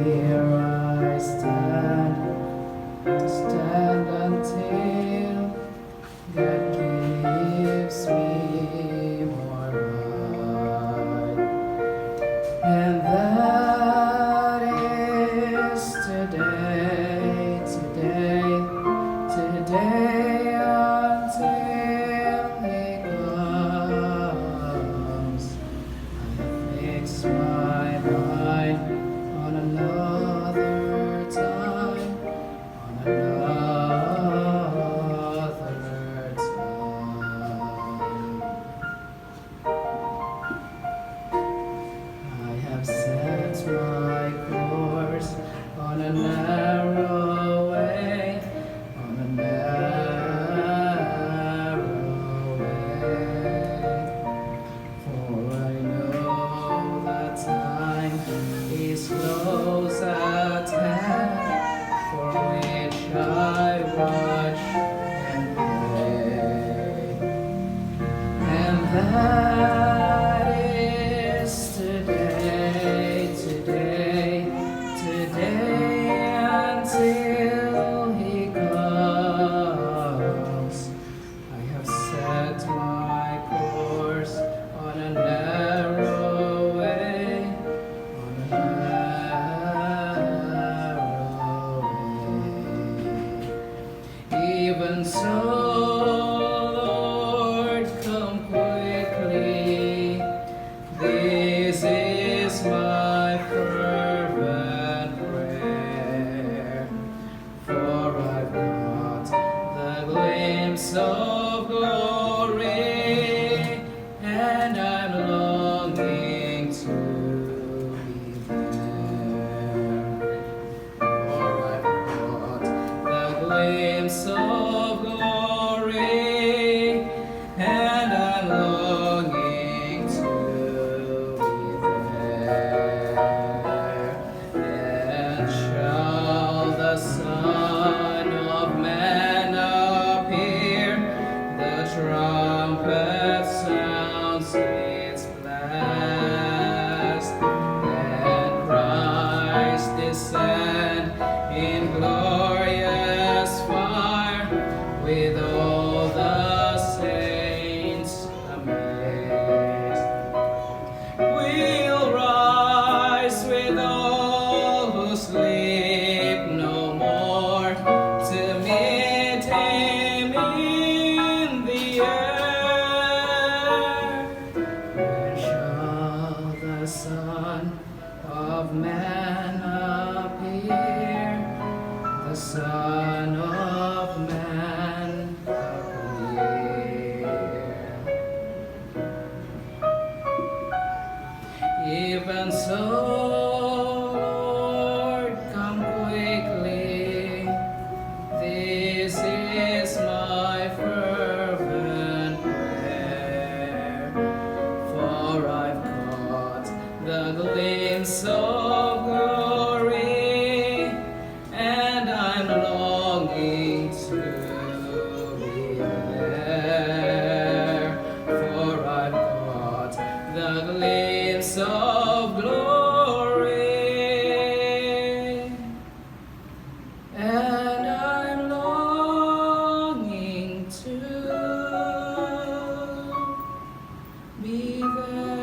Here I stand until God gives me more light, and that is today, until He comes. I fix my mind on another time, on another time. I have set my course on a narrow way, on a narrow way. For I know that time is close at hand, for which I watch and pray, and that is today, until He comes. I have set my course on a narrow way, on a narrow way. Even so, Lord, come quickly. This is my fervent prayer, for I've got the glimpse of glory, and I'm longing to be there. For I've got the glimpse of glory, and I'm longing to be there. Then shall the Son of Man appear, the trumpet sounds its blast, then Christ descend in glorious fire, with all the saints amazed. We'll rise with all who sleep no more, to meet Him in the air. When shall the Son of Man appear? The Son of Man appear. Even so, Lord, come quickly. This is my fervent prayer, for I've caught the glimpse of glory, and I'm longing to be there. For I've caught the glimpse of glory, and I'm longing to be there.